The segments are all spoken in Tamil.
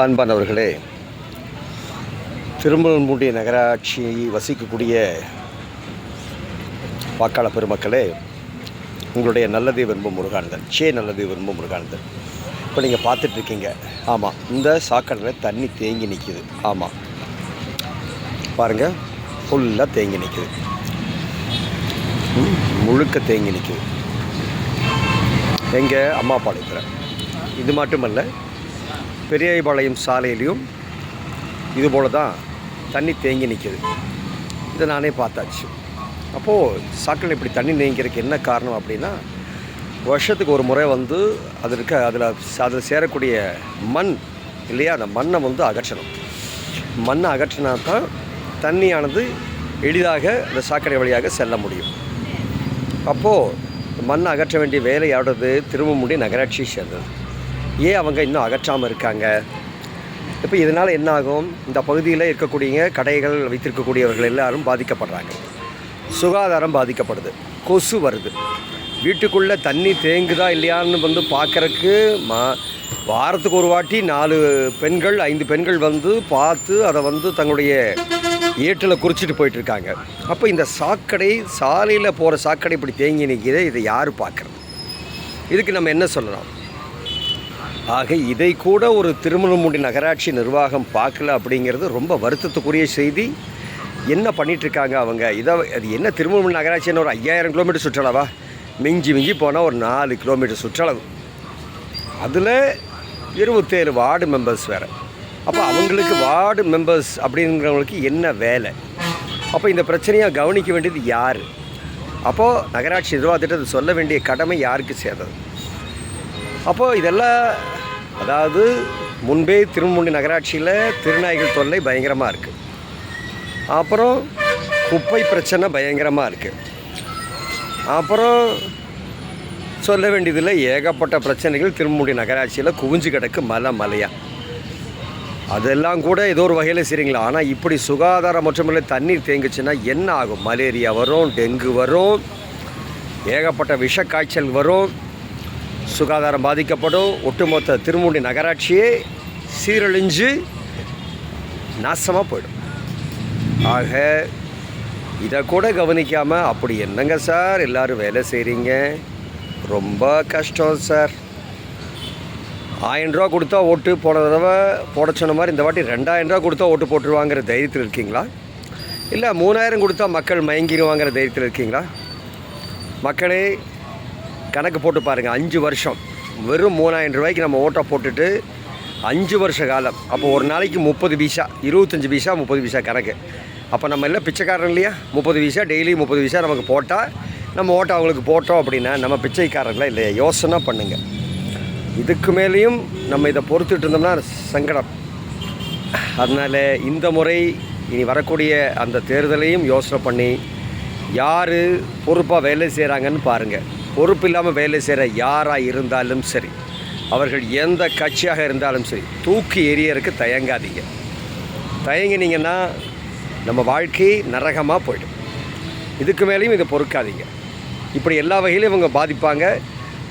அன்பானவர்களே, திருமூர்த்தி நகராட்சி வசிக்கக்கூடிய வாக்காளர் பெருமக்களே, உங்களுடைய நல்லதை விரும்பும் முருகானந்தன், நல்லதை விரும்பும் முருகானந்தன். இப்போ நீங்கள் பார்த்துட்ருக்கீங்க. ஆமாம், இந்த சாக்கடையில் தண்ணி தேங்கி நிற்கிது. ஆமாம், பாருங்கள், ஃபுல்லாக தேங்கி நிற்கிது, முழுக்க தேங்கி நிற்கிது. எங்கள் அம்மாபாளையத்தில் இது மட்டுமல்ல, பெரியபாளையம் சாலையிலையும் இதுபோல் தான் தண்ணி தேங்கி நிற்கிது. இதை நானே பார்த்தாச்சு. அப்போது சாக்கடை இப்படி தண்ணி தேங்கிறதுக்கு என்ன காரணம் அப்படின்னா, வருஷத்துக்கு ஒரு முறை வந்து அதில் சேரக்கூடிய மண் இல்லையா, அந்த மண்ணை வந்து அகற்றணும். மண்ணை அகற்றினா தான் தண்ணியானது எளிதாக அந்த சாக்கடை வழியாக செல்ல முடியும். அப்போது மண்ணை அகற்ற வேண்டிய வேலை யாரோடது? திருமூர்த்தி நகராட்சி சேர்ந்தது. ஏன் அவங்க இன்னும் அகற்றாமல் இருக்காங்க? இப்போ இதனால் என்ன ஆகும்? இந்த பகுதியில் இருக்கக்கூடிய கடைகள் வைத்திருக்கக்கூடியவர்கள் எல்லாரும் பாதிக்கப்படுறாங்க. சுகாதாரம் பாதிக்கப்படுது, கொசு வருது. வீட்டுக்குள்ளே தண்ணி தேங்குதா இல்லையான்னு வந்து பார்க்குறக்கு வாரத்துக்கு ஒரு வாட்டி 4 பெண்கள் 5 பெண்கள் வந்து பார்த்து அதை வந்து தங்களுடைய ஏட்டில் குறிச்சிட்டு போயிட்டுருக்காங்க. அப்போ இந்த சாக்கடை, சாலையில் போகிற சாக்கடை இப்படி தேங்கி நிற்கிது, இதை யார் பார்க்குறது? இதுக்கு நம்ம என்ன சொல்லலாம்? ஆக இதை கூட ஒரு திருமூர்த்தி நகராட்சி நிர்வாகம் பார்க்கல அப்படிங்கிறது ரொம்ப வருத்தத்துக்குரிய செய்தி. என்ன பண்ணிகிட்ருக்காங்க அவங்க? அது என்ன திருமூர்த்தி நகராட்சின்னு ஒரு 5000 கிலோமீட்டர் சுற்றளவா? மிஞ்சி போனால் ஒரு 4 கிலோமீட்டர் சுற்றளவு. அதில் 27 வார்டு மெம்பர்ஸ் வேறு. அப்போ அவங்களுக்கு வார்டு மெம்பர்ஸ் அப்படிங்கிறவங்களுக்கு என்ன வேலை? அப்போ இந்த பிரச்சனையை கவனிக்க வேண்டியது யார்? அப்போது நகராட்சி நிர்வாகத்திட்ட சொல்ல வேண்டிய கடமை யாருக்கு சேர்ந்தது? அப்போது இதெல்லாம், அதாவது முன்பே திருமூர்த்தி நகராட்சியில் திருநாய்கள் தொல்லை பயங்கரமாக இருக்குது. அப்புறம் குப்பை பிரச்சனை பயங்கரமாக இருக்குது. அப்புறம் சொல்ல வேண்டியதில் ஏகப்பட்ட பிரச்சனைகள் திருமூர்த்தி நகராட்சியில் குவிஞ்சு கிடக்கு மலையாக. அதெல்லாம் கூட ஏதோ ஒரு வகையில் சரிங்களா. ஆனால் இப்படி சுகாதாரம் மட்டுமில்லை, தண்ணீர் தேங்குச்சுன்னா என்ன ஆகும்? மலேரியா வரும், டெங்கு வரும், ஏகப்பட்ட விஷக்காய்ச்சல் வரும், சுகாதாரம் பாதிக்கப்படும். ஒட்டுமொத்த திருமூர்த்தி நகராட்சியே சீரழிஞ்சு நாசமாக போயிடும். ஆக இதை கூட கவனிக்காமல், அப்படி என்னங்க சார் எல்லோரும் வேலை செய்கிறீங்க? ரொம்ப கஷ்டம் சார். 1000 ரூபா கொடுத்தா ஓட்டு, போன தடவை போட சொன்ன மாதிரி இந்த வாட்டி 2000 ரூபா கொடுத்தா ஓட்டு போட்டுருவாங்கிற தைரியத்தில் இருக்கீங்களா? இல்லை 3000 கொடுத்தா மக்கள் மயங்கிடுவாங்கிற தைரியத்தில் இருக்கீங்களா? மக்களே, கணக்கு போட்டு பாருங்கள். 5 வருஷம் வெறும் 3000 ரூபாய்க்கு நம்ம ஓட்டை போட்டுட்டு 5 வருஷ காலம். அப்போ ஒரு நாளைக்கு 30 பைசா, 25 பைசா 30 பைசா கணக்கு. அப்போ நம்ம எல்லாம் பிச்சைக்காரன் இல்லையா? 30 பைசா டெய்லி 30 பைசா நமக்கு போட்டால், நம்ம ஓட்டை அவங்களுக்கு போட்டோம் அப்படின்னா நம்ம பிச்சைக்காரங்களா இல்லையா? யோசனை பண்ணுங்கள். இதுக்கு மேலேயும் நம்ம இதை பொறுத்துட்டு இருந்தோம்னா சங்கடம். அதனால் இந்த முறை இனி வரக்கூடிய அந்த தேர்தலையும் யோசனை பண்ணி யார் பொறுப்பாக வேலை செய்கிறாங்கன்னு பாருங்கள். பொறுப்பு இல்லாமல் வேலை செய்கிற யாராக இருந்தாலும் சரி, அவர்கள் எந்த கட்சியாக இருந்தாலும் சரி, தூக்கி எறியறதுக்கு தயங்காதீங்க. தயங்கினீங்கன்னா நம்ம வாழ்க்கை நரகமாக போய்டும். இதுக்கு மேலேயும் இதை பொறுக்காதீங்க. இப்படி எல்லா வகையிலும் இவங்க பாதிப்பாங்க.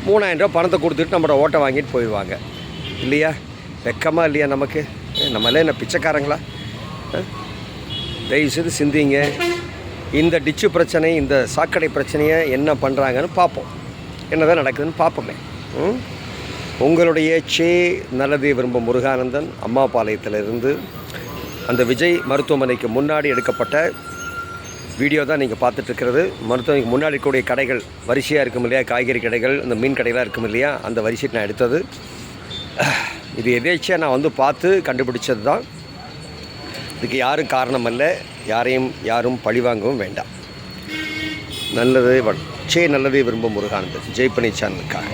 3000 ரூபா பணத்தை கொடுத்துட்டு நம்மளோட ஓட்டை வாங்கிட்டு போயிடுவாங்க இல்லையா? வெக்கமாக இல்லையா நமக்கு? நம்மளே என்ன பிச்சைக்காரங்களா? தயவுசெய்து சிந்திங்க. இந்த டிச்சு பிரச்சனை, இந்த சாக்கடை பிரச்சனையை என்ன பண்ணுறாங்கன்னு பார்ப்போம். என்ன தான் நடக்குதுன்னு பார்ப்போமே. உங்களுடைய நல்லதை விரும்பும் முருகானந்தன், அம்மாபாளையத்திலிருந்து. அந்த விஜய் மருத்துவமனைக்கு முன்னாடி எடுக்கப்பட்ட வீடியோ தான் நீங்கள் பார்த்துட்ருக்கிறது. மருத்துவமனைக்கு முன்னாடி இருக்கக்கூடிய கடைகள் வரிசையாக இருக்கும் இல்லையா? காய்கறி கடைகள், இந்த மீன் கடைகளாக இருக்கும் இல்லையா? அந்த வரிசையை நான் எடுத்தது. இது எதேச்சியாக நான் வந்து பார்த்து கண்டுபிடிச்சது தான். இதுக்கு யாரும் காரணம் அல்ல. யாரும் பழிவாங்கவும் வேண்டாம். நல்லதை நல்லதை விரும்பும் முருகானந்தன், ஜெய்பனி சேனலுக்காக.